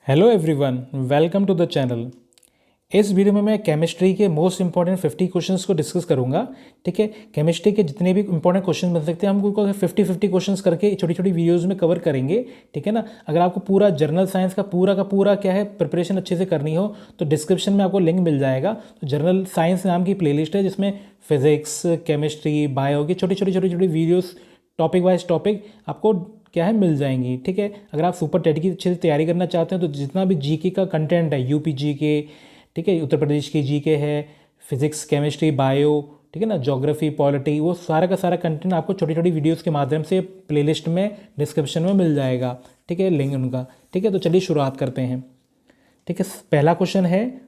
Hello everyone, welcome to the channel. इस video में मैं केमिस्ट्री के मोस्ट इंपॉर्टेंट 50 क्वेश्चंस को डिस्कस करूंगा। ठीक है, केमिस्ट्री के जितने भी इंपॉर्टेंट क्वेश्चन बन सकते हैं हम उनको 50 क्वेश्चंस करके छोटी छोटी वीडियोस में कवर करेंगे। ठीक है ना। अगर आपको पूरा जर्नल साइंस का पूरा क्या है प्रिपरेशन अच्छे से करनी हो तो डिस्क्रिप्शन में आपको लिंक मिल जाएगा। तो जर्नल साइंस नाम की प्लेलिस्ट है जिसमें फिजिक्स, केमिस्ट्री, बायो की छोटी छोटी वीडियोज़ टॉपिक वाइज टॉपिक आपको क्या है मिल जाएंगी। ठीक है, अगर आप सुपर टेट की अच्छे से तैयारी करना चाहते हैं तो जितना भी जीके का कंटेंट है, यूपी जीके, ठीक है, उत्तर प्रदेश की जीके है, फिजिक्स, केमिस्ट्री, बायो, ठीक है ना, ज्योग्राफी, पॉलिटी, वो सारा का सारा कंटेंट आपको छोटी छोटी वीडियोस के माध्यम से प्लेलिस्ट में डिस्क्रिप्शन में मिल जाएगा। ठीक है, लिंक उनका। ठीक है, तो चलिए शुरुआत करते हैं। ठीक है, पहला क्वेश्चन है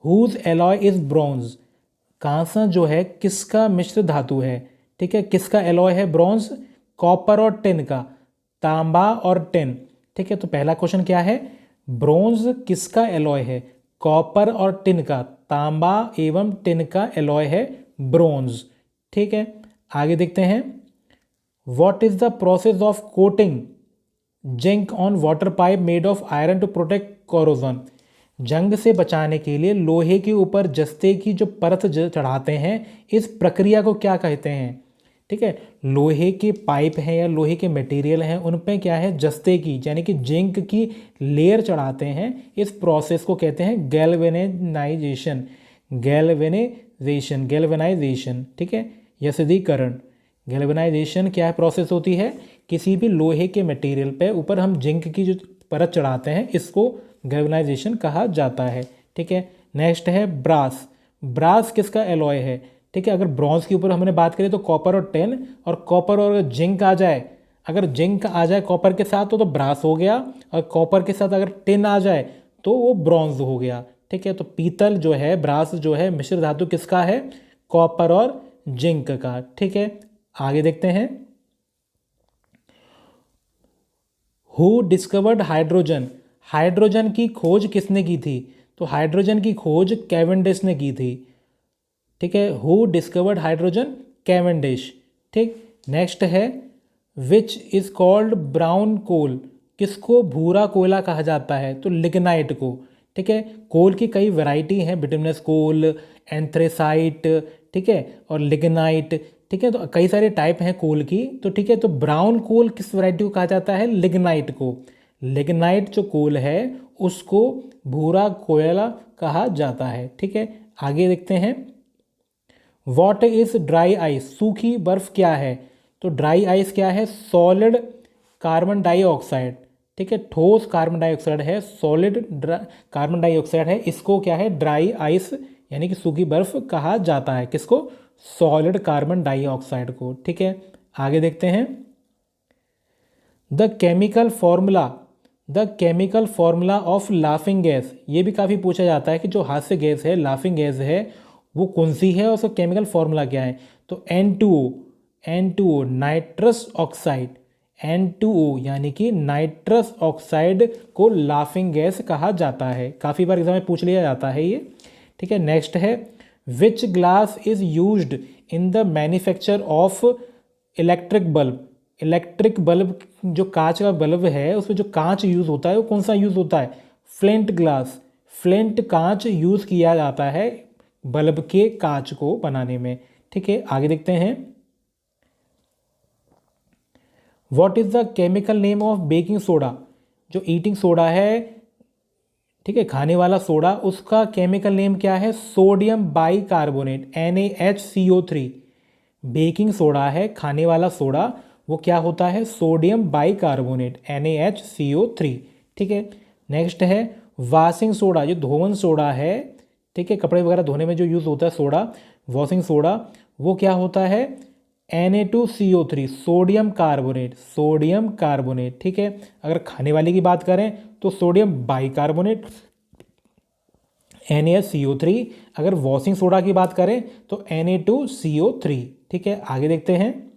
हुज एलॉय इज ब्रॉन्ज। कांसा जो है किसका मिश्र धातु है। ठीक है, किसका एलॉय है ब्रॉन्ज, कॉपर और टिन का, तांबा और टिन। ठीक है, तो पहला क्वेश्चन क्या है, ब्रॉन्ज किसका एलॉय है, कॉपर और टिन का, तांबा एवं टिन का एलॉय है ब्रॉन्ज। ठीक है, आगे देखते हैं। What is the process of coating zinc on water pipe made of iron to protect corrosion. जंग से बचाने के लिए लोहे के ऊपर जस्ते की जो परत चढ़ाते हैं, इस प्रक्रिया को क्या कहते हैं। ठीक है, लोहे के पाइप हैं या लोहे के मटेरियल हैं उन पे क्या है जस्ते की यानी कि जिंक की लेयर चढ़ाते हैं। इस प्रोसेस को कहते हैं गैल्वेनाइजेशन। गैल्वेनाइजेशन। ठीक है, या सिद्धीकरण। गैल्वेनाइजेशन क्या है प्रोसेस होती है, किसी भी लोहे के मटेरियल पे ऊपर हम जिंक की जो परत चढ़ाते हैं इसको गैल्वेनाइजेशन कहा जाता है। ठीक है, नेक्स्ट है ब्रास। ब्रास किसका एलॉय है। ठीक है, अगर ब्रॉन्ज के ऊपर हमने बात करें तो कॉपर और टिन, और कॉपर और जिंक आ जाए, अगर जिंक आ जाए कॉपर के साथ तो ब्रास हो गया, और कॉपर के साथ अगर टिन आ जाए तो वो ब्रॉन्ज हो गया। ठीक है, तो पीतल जो है, ब्रास जो है, मिश्र धातु किसका है, कॉपर और जिंक का। ठीक है, आगे देखते हैं। Who discovered hydrogen. हाइड्रोजन की खोज किसने की थी, तो हाइड्रोजन की खोज कैवेंडिश ने की थी। ठीक है, हु डिस्कवर्ड हाइड्रोजन, कैवेंडिश। ठीक, नेक्स्ट है विच इज कॉल्ड ब्राउन कोल। किसको भूरा कोयला कहा जाता है, तो लिग्नाइट को। ठीक है, कोल की कई वैरायटी हैं, बिटुमिनस कोल, एंथ्रेसाइट, ठीक है, और लिग्नाइट। ठीक है, तो कई सारे टाइप हैं कोल की। तो ठीक है, तो ब्राउन कोल किस वैरायटी को कहा जाता है, लिग्नाइट को। लिग्नाइट जो कोल है उसको भूरा कोयला कहा जाता है। ठीक है, आगे देखते हैं। What is dry ice. सूखी बर्फ क्या है, तो ड्राई आइस क्या है, सॉलिड कार्बन डाइऑक्साइड। ठीक है, ठोस कार्बन डाइऑक्साइड है, सॉलिड कार्बन डाइऑक्साइड है, इसको क्या है ड्राई आइस यानी कि सूखी बर्फ कहा जाता है। किसको, सॉलिड कार्बन डाइऑक्साइड को। ठीक है, आगे देखते हैं। The chemical formula of laughing gas. ये भी काफ़ी पूछा जाता है कि जो हास्य गैस है, लाफिंग गैस है, वो कौन सी है और उसका केमिकल फॉर्मूला क्या है, तो N2O नाइट्रस ऑक्साइड। N2O यानी कि नाइट्रस ऑक्साइड को लाफिंग गैस कहा जाता है। काफ़ी बार एग्जाम में पूछ लिया जाता है ये। ठीक है, नेक्स्ट है which glass is used in the manufacture of electric bulb. Electric bulb जो कांच का बल्ब है उसमें जो कांच यूज़ होता है वो कौन सा यूज़ होता है, फ्लिंट ग्लास। फ्लिंट कांच यूज़ किया जाता है बल्ब के कांच को बनाने में। ठीक है, आगे देखते हैं। What is the chemical name of baking soda. जो ईटिंग सोडा है, ठीक है, खाने वाला सोडा, उसका केमिकल नेम क्या है, sodium bicarbonate, NaHCO3। Baking soda है खाने वाला सोडा, वो क्या होता है, सोडियम बाइकार्बोनेट, NaHCO3। ठीक है, नेक्स्ट है वॉशिंग सोडा। जो धोवन सोडा है, ठीक है, कपड़े वगैरह धोने में जो यूज़ होता है सोडा, वॉशिंग सोडा, वो क्या होता है, Na2CO3, सोडियम कार्बोनेट। ठीक है, अगर खाने वाले की बात करें तो सोडियम बाइकार्बोनेट, NaCO3। अगर वॉशिंग सोडा की बात करें तो Na2CO3। ठीक है, आगे देखते हैं।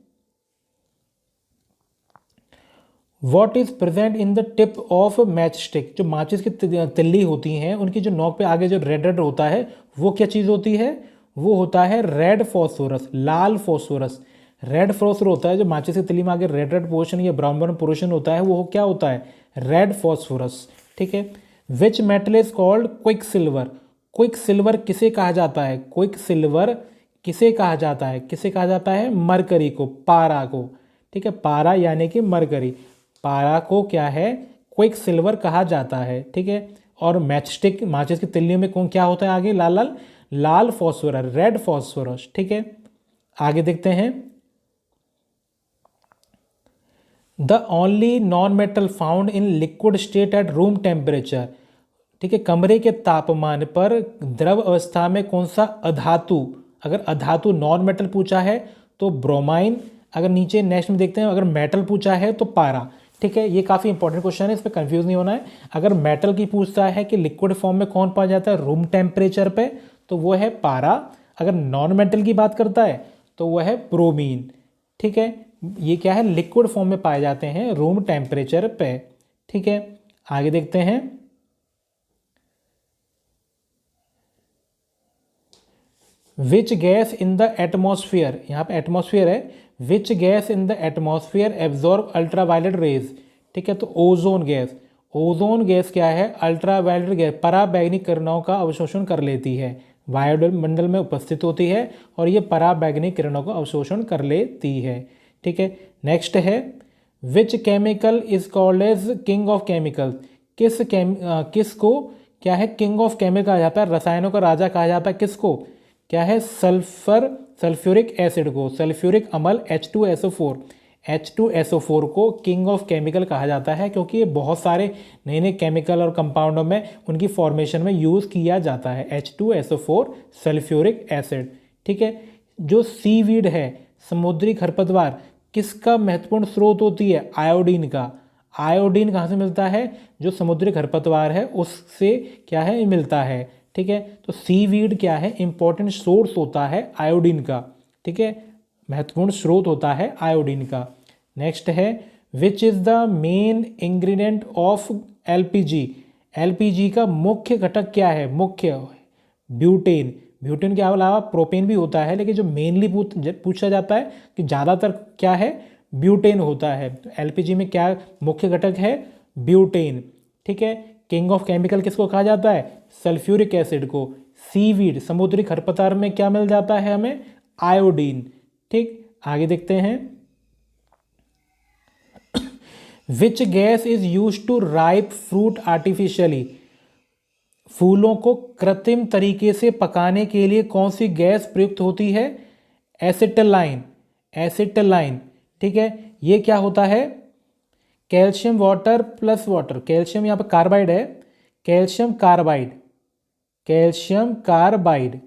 What is present in the tip of match stick. जो माचिस की तिल्ली होती हैं उनकी जो नोक पे आगे जो रेड रेड होता है वो क्या चीज़ होती है, वो होता है रेड फॉस्फोरस, लाल फॉस्फोरस। रेड फॉस्फोरस होता है जो माचिस की तिल्ली में आगे रेड रेड पोर्शन या ब्राउन ब्राउन पोर्शन होता है, वो क्या होता है, रेड फॉस्फोरस। ठीक है। Which metal is called quick silver, quick silver किसे कहा जाता है, क्विक सिल्वर किसे कहा जाता है, किसे कहा जाता है, मरकरी को, पारा को, ठीक है, पारा यानी कि मरकरी, पारा को क्या है, क्विक सिल्वर कहा जाता है, ठीक है। और मैचस्टिक, माचिस की तिल्लियों में कौन क्या होता है आगे, लाल लाल लाल फॉस्फोरस, रेड फॉस्फोरस, ठीक है। आगे देखते हैं, the only non metal found in liquid state at room temperature, ठीक है, कमरे के तापमान पर द्रव अवस्था में कौन सा अधातु, अगर अधातु नॉन मेटल पूछा है तो ब्रोमाइन, अगर नीचे नेक्स्ट में देखते हैं अगर मेटल पूछा है तो पारा, ठीक है। ये काफ़ी इंपॉर्टेंट क्वेश्चन है, इस पर कंफ्यूज नहीं होना है। अगर मेटल की पूछता है कि लिक्विड फॉर्म में कौन पाया जाता है रूम टेम्परेचर पे, तो वो है पारा। अगर नॉन मेटल की बात करता है तो वह है ब्रोमीन, ठीक है। ये क्या है, लिक्विड फॉर्म में पाए जाते हैं रूम टेम्परेचर पे, ठीक है। आगे देखते हैं, which gas in the atmosphere, यहाँ पे एटमॉस्फेयर है, which gas in the atmosphere absorb ultraviolet rays, ठीक है, तो ओजोन गैस, ओजोन गैस क्या है, अल्ट्रावायलेट गैस, पराबैंगनी किरणों का अवशोषण कर लेती है, वायुमंडल में उपस्थित होती है और ये पराबैंगनी किरणों का अवशोषण कर लेती है, ठीक है। नेक्स्ट है, which chemical is called as king of chemical, किसको क्या है, किंग ऑफ केमिकल कहा जाता है, रसायनों का राजा कहा जाता है, किसको, क्या है, सल्फ्यूरिक एसिड को, सल्फ्यूरिक अम्ल H2SO4, H2SO4 को किंग ऑफ केमिकल कहा जाता है, क्योंकि ये बहुत सारे नए नए केमिकल और कंपाउंडों में उनकी फॉर्मेशन में यूज़ किया जाता है, H2SO4 सल्फ्यूरिक एसिड, ठीक है। जो सीवीड है, समुद्री खरपतवार, किसका महत्वपूर्ण स्रोत होती है, आयोडीन का, आयोडीन कहाँ से मिलता है, जो समुद्री खरपतवार है उससे क्या है मिलता है, ठीक है। तो सीवीड क्या है, इंपॉर्टेंट सोर्स होता है आयोडीन का, ठीक है, महत्वपूर्ण स्रोत होता है आयोडीन का। नेक्स्ट है, which is the main ingredient of LPG, LPG का मुख्य घटक क्या है, मुख्य, ब्यूटेन, ब्यूटेन के अलावा प्रोपेन भी होता है, लेकिन जो मेनली पूछा जाता है कि ज़्यादातर क्या है, ब्यूटेन होता है। तो एलपीजी में क्या मुख्य घटक है, ब्यूटेन, ठीक है। किंग ऑफ केमिकल किसको कहा जाता है, सल्फ्यूरिक एसिड को। सीवीड, समुद्री खरपतवार में क्या मिल जाता है हमें, आयोडीन, ठीक। आगे देखते हैं, which gas is use to ripe fruit artificially, फूलों को कृत्रिम तरीके से पकाने के लिए कौन सी गैस प्रयुक्त होती है, एसिटिलाइन, एसिटिलाइन, ठीक है। ये क्या होता है, calcium water plus water, calcium यहाँ पर कार्बाइड है, कैल्शियम कार्बाइड, कैल्शियम कार्बाइड,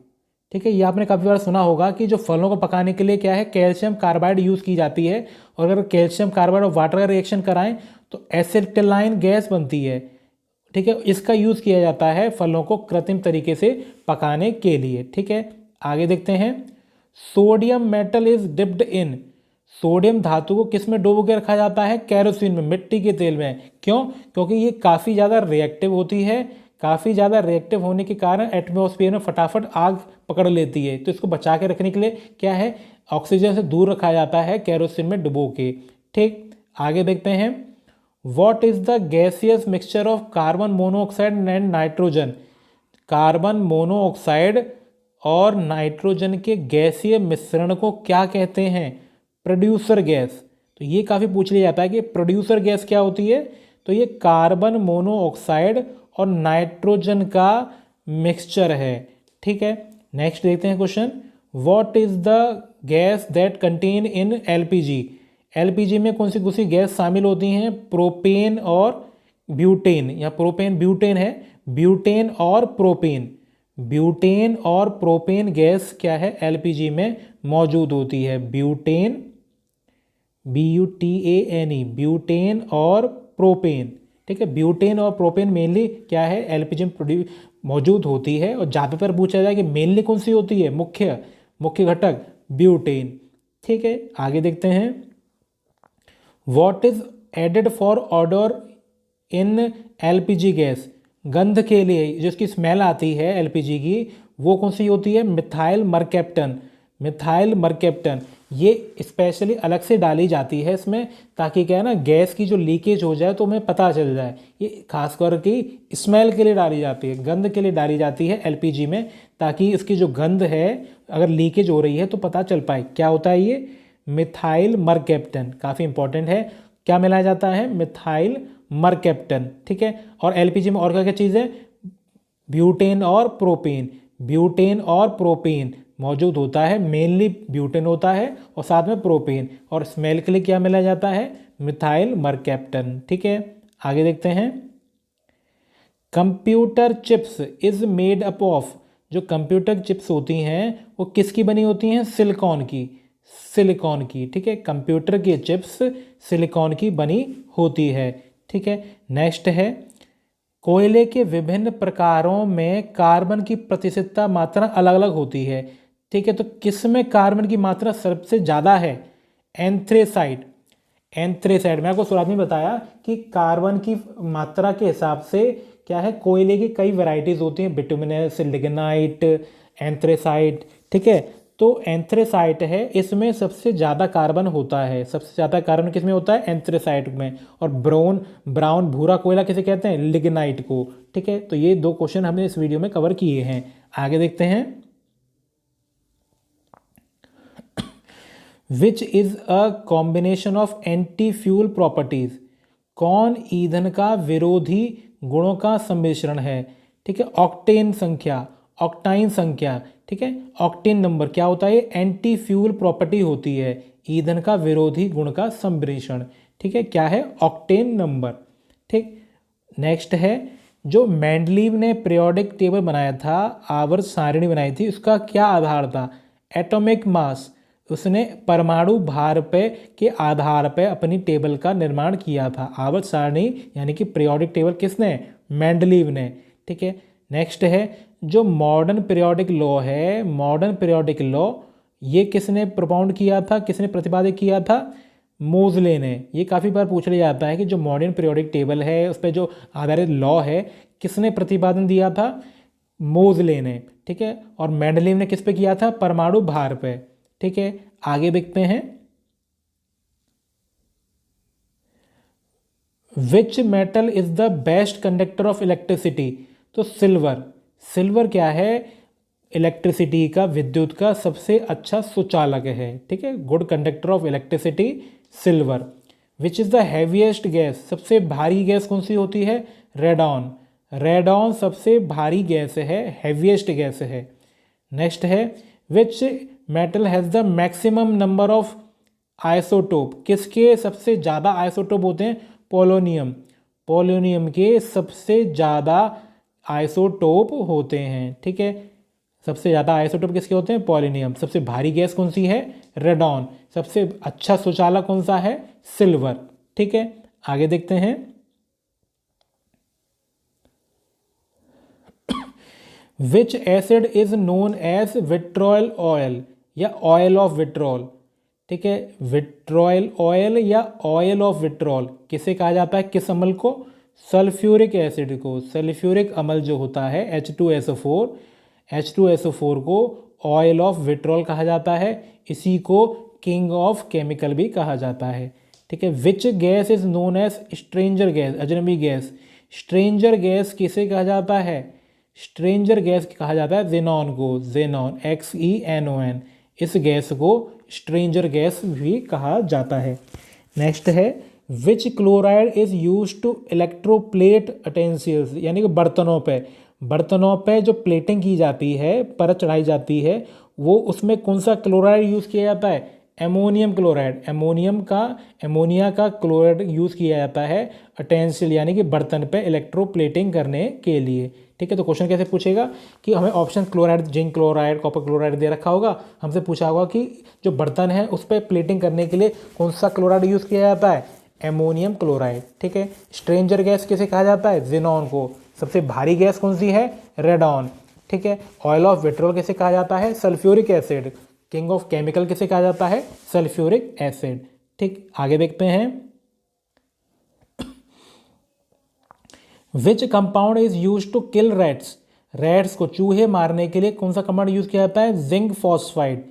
ठीक है। ये आपने काफ़ी बार सुना होगा कि जो फलों को पकाने के लिए क्या है, कैल्शियम कार्बाइड यूज़ की जाती है, और अगर कैल्शियम कार्बाइड और वाटर का रिएक्शन कराएं तो एसिटिलाइन गैस बनती है, ठीक है। इसका यूज़ किया जाता है फलों को कृत्रिम तरीके से पकाने के लिए, ठीक है। आगे देखते हैं, sodium metal is dipped in, sodium धातु को किस में डुबो के रखा जाता है, कैरोसिन में, मिट्टी के तेल में, क्यों, क्योंकि ये काफ़ी ज़्यादा रिएक्टिव होती है, काफ़ी ज़्यादा रिएक्टिव होने के कारण एटमॉस्फेयर में फटाफट आग पकड़ लेती है, तो इसको बचा के रखने के लिए क्या है, ऑक्सीजन से दूर रखा जाता है कैरोसिन में डुबो के, ठीक। आगे देखते हैं, what is the gaseous mixture of carbon monoxide and nitrogen, carbon monoxide और नाइट्रोजन के गैसीय मिश्रण को क्या कहते हैं, प्रोड्यूसर गैस। तो ये काफ़ी पूछ लिया जाता है कि प्रोड्यूसर गैस क्या होती है, तो ये कार्बन मोनोऑक्साइड और नाइट्रोजन का मिक्सचर है, ठीक है। नेक्स्ट देखते हैं question, what is the gas that contain in LPG, LPG में कौन सी गैस शामिल होती हैं, प्रोपेन और ब्यूटेन, या प्रोपेन ब्यूटेन है, ब्यूटेन और प्रोपेन, ब्यूटेन और प्रोपेन गैस क्या है, एलपीजी में मौजूद होती है, ब्यूटेन, BUTANE, ब्यूटेन और प्रोपेन, ठीक है। ब्यूटेन और प्रोपेन मेनली क्या है, एलपीजी में मौजूद होती है, और ज़्यादातर पूछा जाए कि मेनली कौन सी होती है, मुख्य घटक ब्यूटेन, ठीक है। आगे देखते हैं, what is added for odour in LPG gas, गंध के लिए जिसकी स्मेल आती है एलपीजी की, वो कौन सी होती है, मिथाइल मरकैप्टन, मिथाइल मरकैप्टन। ये स्पेशली अलग से डाली जाती है इसमें, ताकि क्या है ना, गैस की जो लीकेज हो जाए तो हमें पता चल जाए। ये खास करके स्मेल के लिए डाली जाती है, गंध के लिए डाली जाती है एलपीजी में, ताकि इसकी जो गंध है अगर लीकेज हो रही है तो पता चल पाए। क्या होता है ये? मिथाइल मरकैप्टन, काफ़ी इंपॉर्टेंट है। क्या मिलाया जाता है? मिथाइल मरकैप्टन, ठीक है। और एलपीजी में और क्या क्या चीज़ है? ब्यूटेन और प्रोपेन, ब्यूटेन और प्रोपेन मौजूद होता है। मेनली ब्यूटेन होता है और साथ में प्रोपेन। और स्मेल के लिए क्या मिलाया जाता है? मिथाइल मरकैप्टन, ठीक है। आगे देखते हैं। Computer chips is made up of, जो कंप्यूटर चिप्स होती हैं वो किसकी बनी होती हैं? सिलिकॉन की, सिलिकॉन की, ठीक है। कंप्यूटर की चिप्स सिलिकॉन की बनी होती है, ठीक है। नेक्स्ट है, कोयले के विभिन्न प्रकारों में कार्बन की प्रतिशतता मात्रा अलग अलग होती है, ठीक है। तो किस में कार्बन की मात्रा सबसे ज़्यादा है? Anthracite, anthracite. मैं आपको शुरुआत में बताया कि कार्बन की मात्रा के हिसाब से क्या है, कोयले की कई वैरायटीज होती हैं, बिटुमिनस, लिग्नाइट, एंथ्रेसाइट, ठीक है। तो एंथ्रेसाइट है, इसमें सबसे ज़्यादा कार्बन होता है। सबसे ज़्यादा कार्बन किस में होता है? एंथ्रेसाइट में। और ब्राउन भूरा कोयला किसे कहते हैं? लिग्नाइट को, ठीक है। तो ये दो क्वेश्चन हमने इस वीडियो में कवर किए हैं। आगे देखते हैं। Which is a combination of anti fuel properties, कौन ईंधन का विरोधी गुणों का सम्मिश्रण है? ठीक है। ऑक्टेन संख्या, ऑक्टाइन संख्या, ठीक है। ऑक्टेन नंबर क्या होता है? एंटी फ्यूल प्रॉपर्टी होती है, ईंधन का विरोधी गुण का सम्मिश्रण, ठीक है। क्या है? ऑक्टेन नंबर, ठीक। नेक्स्ट है, जो मेंडलीव ने पीरियोडिक टेबल बनाया था, आवर्त सारणी बनाई थी, उसका क्या आधार था? Atomic mass. उसने परमाणु भार पे के आधार पे अपनी टेबल का निर्माण किया था। आवर्त सारणी यानी कि पीरियोडिक टेबल किसने? मेंडलीव ने, ठीक है। नेक्स्ट है, जो मॉडर्न पीरियोडिक लॉ है, मॉडर्न पीरियोडिक लॉ, ये किसने propound किया था, किसने प्रतिपादित किया था? मोजले ने। ये काफ़ी बार पूछ लिया जाता है कि जो मॉडर्न पीरियोडिक टेबल है उस पर जो आधारित लॉ है, किसने प्रतिपादन दिया था? मोजले ने, ठीक है। और मेंडलीव ने किस पे किया था? परमाणु भार पे, ठीक है। आगे देखते हैं। Which metal is the best conductor of electricity? तो सिल्वर, सिल्वर क्या है? इलेक्ट्रिसिटी का, विद्युत का सबसे अच्छा सुचालक है, ठीक है। Good conductor of electricity, silver. Which is the heaviest gas, सबसे भारी गैस कौन सी होती है? रेडॉन, रेडॉन सबसे भारी गैस है, हैवीएस्ट गैस है। नेक्स्ट है, which metal has the maximum number of isotope, किसके सबसे ज़्यादा आइसोटोप होते हैं? पोलोनियम, पोलोनियम के सबसे ज़्यादा आइसोटोप होते हैं, ठीक है। सबसे ज़्यादा आइसोटोप किसके होते हैं? पोलोनियम। सबसे भारी गैस कौन सी है? रेडॉन। सबसे अच्छा सुचालक कौन सा है? सिल्वर, ठीक है। आगे देखते हैं। Which acid is known as vitriol oil या ऑयल ऑफ विट्रॉल, ठीक है। विट्रॉयल ऑयल या ऑयल ऑफ विट्रॉल किसे कहा जाता है? किस अम्ल को? सल्फ्यूरिक एसिड को। सल्फ्यूरिक अम्ल जो होता है H2SO4, H2SO4 को ऑयल ऑफ विट्रॉल कहा जाता है। इसी को किंग ऑफ केमिकल भी कहा जाता है, ठीक है। Which gas is known as stranger gas, अजनबी गैस। स्ट्रेंजर गैस किसे कहा जाता है? स्ट्रेंजर गैस कहा जाता है जेनॉन को, जेनॉन, XENON। इस गैस को स्ट्रेंजर गैस भी कहा जाता है। नेक्स्ट है, which chloride is use to electroplate utensils, यानी कि बर्तनों पे, बर्तनों पे जो प्लेटिंग की जाती है, परत चढ़ाई जाती है, वो उसमें कौन सा क्लोराइड यूज़ किया जाता है? एमोनियम क्लोराइड, एमोनिया का क्लोराइड यूज़ किया जाता है अटेंसिल यानी कि बर्तन पे इलेक्ट्रोप्लेटिंग करने के लिए, ठीक है। तो क्वेश्चन कैसे पूछेगा कि हमें option chloride, zinc chloride, copper chloride दे रखा होगा, हमसे पूछा होगा कि जो बर्तन है उस पर प्लेटिंग करने के लिए कौन सा क्लोराइड यूज़ किया जाता है? एमोनियम क्लोराइड, ठीक है। स्ट्रेंजर गैस किसे कहा जाता है? जेनॉन को। सबसे भारी गैस कौन सी है? रेडॉन, ठीक है। ऑयल ऑफ विट्रॉल किसे कहा जाता है? Sulphuric acid. King of chemical किसे कहा जाता है? सल्फ्यूरिक एसिड, ठीक। आगे देखते हैं। Which compound is use to kill rats, rats को, चूहे मारने के लिए कौन सा कंपाउंड यूज किया जाता है? Zinc phosphide,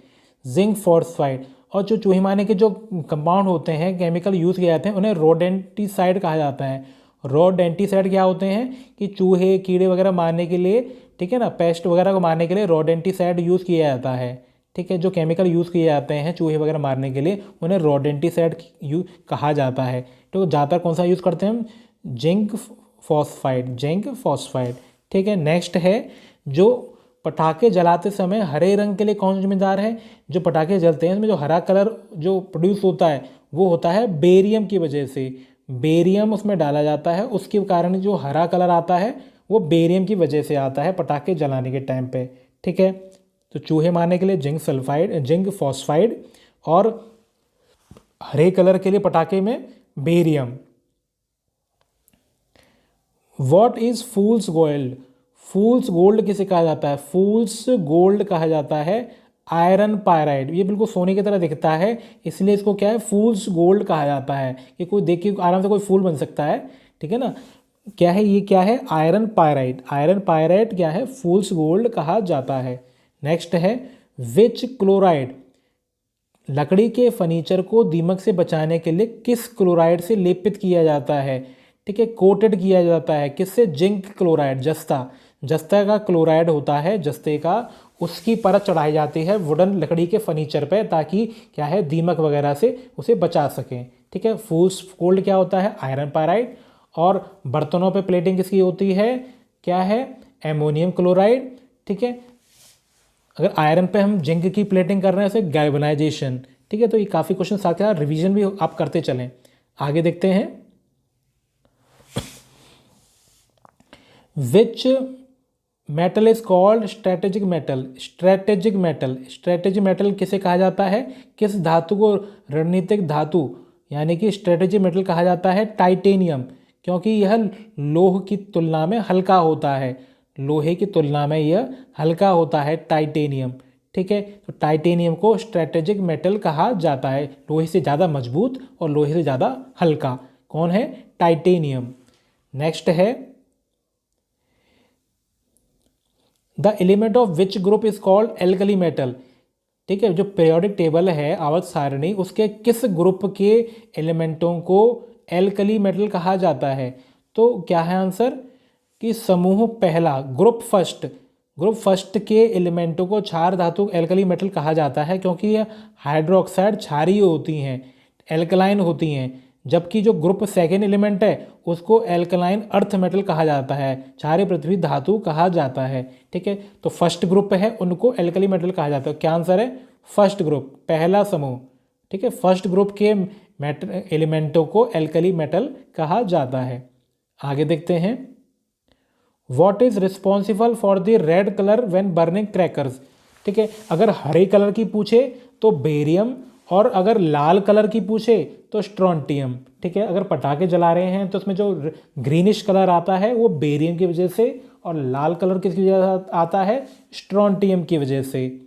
zinc phosphide. और जो चूहे मारने के जो कंपाउंड होते हैं, केमिकल यूज़ किए जाते हैं, उन्हें रोडेंटिसाइड कहा जाता है। रोडेंटिसाइड क्या होते हैं कि चूहे कीड़े वगैरह मारने के लिए, ठीक है ना, पेस्ट वगैरह को मारने के लिए रोडेंटिसाइड यूज़ किया जाता है। ठीक है, जो केमिकल यूज़ किए जाते हैं चूहे वगैरह मारने के लिए उन्हें रोडेंटिसाइड कहा जाता है। तो ज़्यादातर कौन सा यूज़ करते हैं हम? Zinc phosphide. ठीक है, नेक्स्ट है जो पटाखे जलाते समय हरे रंग के लिए कौन जिम्मेदार है? जो पटाखे जलते हैं उसमें जो हरा कलर जो प्रोड्यूस होता है वो होता है बेरियम की वजह से। बेरियम उसमें डाला जाता है, उसके कारण जो हरा कलर आता है वो बेरियम की वजह से आता है पटाखे जलाने के टाइम पे। ठीक है, तो चूहे मारने के लिए जिंक फॉस्फाइड, और हरे कलर के लिए पटाखे में barium. What is fools gold? Fools gold किसे कहा जाता है? फूल्स गोल्ड कहा जाता है आयरन पायराइड। ये बिल्कुल सोने की तरह दिखता है, इसलिए इसको क्या है, फूल्स गोल्ड कहा जाता है। कि कोई देख के आराम से कोई फूल बन सकता है। ठीक है ना, क्या है ये? क्या है? Iron pyrite. आयरन पायराइड क्या है? फूल्स गोल्ड कहा जाता है। नेक्स्ट है विच क्लोराइड? लकड़ी के फर्नीचर को दीमक से बचाने के लिए किस क्लोराइड से लेपित किया जाता है? ठीक है, कोटेड किया जाता है। किससे? जिंक क्लोराइड, जस्ता का क्लोराइड होता है, जस्ते का, उसकी परत चढ़ाई जाती है वुडन लकड़ी के फर्नीचर पे, ताकि क्या है, दीमक वगैरह से उसे बचा सकें। ठीक है, फूल्स गोल्ड क्या होता है? Iron pyrite. और बर्तनों पे प्लेटिंग किसकी होती है? क्या है? Ammonium chloride. ठीक है, अगर आयरन पे हम जिंक की प्लेटिंग कर रहे हैं, उसे गैल्वेनाइजेशन। ठीक है, तो ये काफ़ी क्वेश्चन साथ हैं, रिवीजन भी आप करते चलें। आगे देखते हैं, which metal is called strategic metal? Strategic metal किसे कहा जाता है? किस धातु को रणनीतिक धातु यानी कि स्ट्रेटेजिक मेटल कहा जाता है? टाइटेनियम, क्योंकि यह लोह की तुलना में हल्का होता है। लोहे की तुलना में यह हल्का होता है, टाइटेनियम। ठीक है, तो टाइटेनियम को स्ट्रेटेजिक मेटल कहा जाता है। लोहे से ज़्यादा मजबूत और लोहे से ज़्यादा हल्का कौन है? टाइटेनियम। नेक्स्ट है, the element of which group is called alkali metal? ठीक है, जो पीरियोडिक टेबल है, आवर्त सारणी, उसके किस ग्रुप के एलिमेंटों को एल्कली मेटल कहा जाता है? तो क्या है आंसर कि समूह पहला, ग्रुप फर्स्ट के एलिमेंटों को क्षार धातु एल्कली मेटल कहा जाता है, क्योंकि यह हाइड्रोक्साइड क्षारीय होती हैं, एल्कलाइन होती हैं। जबकि जो ग्रुप सेकेंड एलिमेंट है उसको एल्कलाइन अर्थ मेटल कहा जाता है, क्षारीय पृथ्वी धातु कहा जाता है। ठीक है, तो फर्स्ट ग्रुप है उनको एल्कली मेटल कहा जाता है। क्या आंसर है? फर्स्ट ग्रुप, पहला समूह। ठीक है, फर्स्ट ग्रुप के एलिमेंटों को एल्कली मेटल कहा जाता है। आगे देखते हैं, what is responsible for the red colour when burning crackers? ठीक है, अगर हरे कलर की पूछे तो बेरियम, और अगर लाल कलर की पूछे तो स्ट्रॉन्टियम। ठीक है, अगर पटाखे जला रहे हैं तो उसमें जो ग्रीनिश कलर आता है वो बेरियम की वजह से, और लाल कलर किसकी वजह से आता है? स्ट्रॉन्टियम की वजह से।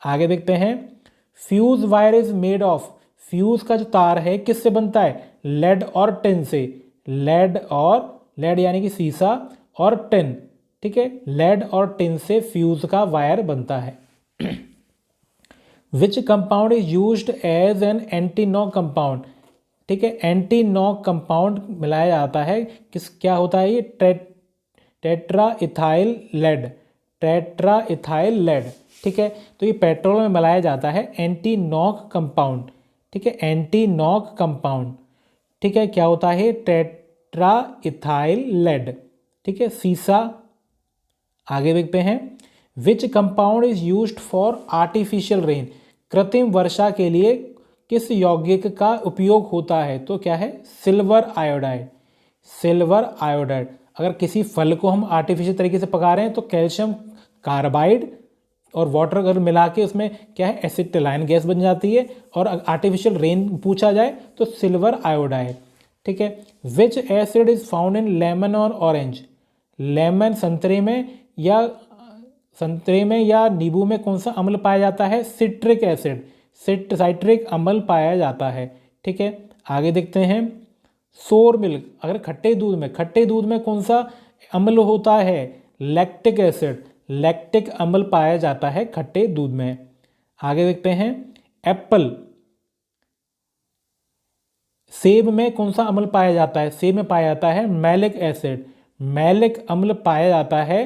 आगे देखते हैं, fuse wire is made of? Fuse का जो तार है किससे बनता है? लेड और टिन से। लेड यानी कि सीसा, और टिन। ठीक है, लेड और टिन से फ्यूज का वायर बनता है। Which compound is used as an anti knock compound? ठीक है, एंटी नॉक कंपाउंड मिलाया जाता है, क्या होता है ये? Tetra ethyl lead. ठीक है, तो ये पेट्रोल में मिलाया जाता है, एंटी नॉक कंपाउंड। ठीक है, एंटी नॉक कंपाउंड। ठीक है, क्या होता है? Tetra ethyl lead. ठीक है, सीसा। आगे देखते हैं, which compound is used for artificial rain? कृत्रिम वर्षा के लिए किस यौगिक का उपयोग होता है? तो क्या है? Silver iodide. अगर किसी फल को हम आर्टिफिशियल तरीके से पका रहे हैं तो कैल्शियम कार्बाइड और वाटर अगर मिला के उसमें क्या है, एसिटिलाइन गैस बन जाती है। और आर्टिफिशियल रेन पूछा जाए तो सिल्वर आयोडाइड। ठीक है, विच acid is found in lemon और ऑरेंज? लेमन संतरे में या नींबू में कौन सा अम्ल पाया जाता है? सिट्रिक एसिड, साइट्रिक अम्ल पाया जाता है। ठीक है, आगे देखते हैं, सोर मिल्क, अगर खट्टे दूध में कौन सा अम्ल होता है? लैक्टिक एसिड, लैक्टिक अम्ल पाया जाता है खट्टे दूध में। आगे देखते हैं, एप्पल सेब में कौन सा अम्ल पाया जाता है? सेब में पाया जाता है मैलिक एसिड। मैलिक अम्ल पाया जाता है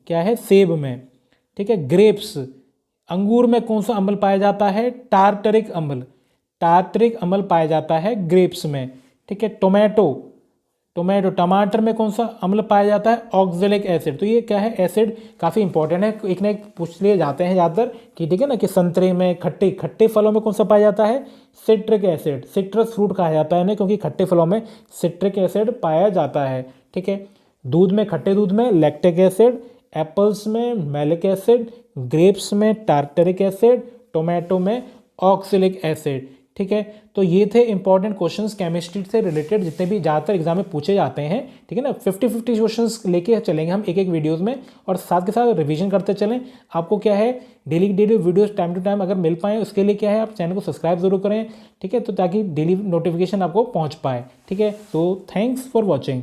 क्या है? सेब में। ठीक है। ग्रेप्स, अंगूर में कौन सा अम्ल पाया जाता है? टार्टरिक अम्ल। टार्टरिक अम्ल पाया जाता है ग्रेप्स में। ठीक है। टोमेटो, टमाटर में कौन सा अम्ल पाया जाता है? Oxalic acid. तो ये क्या है? एसिड काफ़ी इंपॉर्टेंट है, एक ना एक पूछ लिए जाते हैं ज़्यादातर कि ठीक है ना, कि संतरे में, खट्टे खट्टे फलों में कौन सा पाया जाता है? Citric acid. सिट्रस फ्रूट कहा जाता है इन्हें, क्योंकि खट्टे फलों में सिट्रिक एसिड पाया जाता है। ठीक है। दूध में, खट्टे दूध में लैक्टिक एसिड, एप्पल्स में मैलिक एसिड, ग्रेप्स में टार्टरिक एसिड, टोमेटो में ऑक्जेलिक एसिड। ठीक है। तो ये थे इंपॉर्टेंट क्वेश्चंस केमिस्ट्री से रिलेटेड, जितने भी ज़्यादातर एग्जाम में पूछे जाते हैं। ठीक है ना। 50-50 क्वेश्चंस लेके चलेंगे हम एक एक वीडियोस में, और साथ के साथ रिवीजन करते चलें। आपको क्या है, daily daily videos time to time अगर मिल पाए, उसके लिए क्या है, आप चैनल को सब्सक्राइब जरूर करें। ठीक है। तो ताकि डेली नोटिफिकेशन आपको पहुँच पाए। ठीक है। तो थैंक्स फॉर वॉचिंग।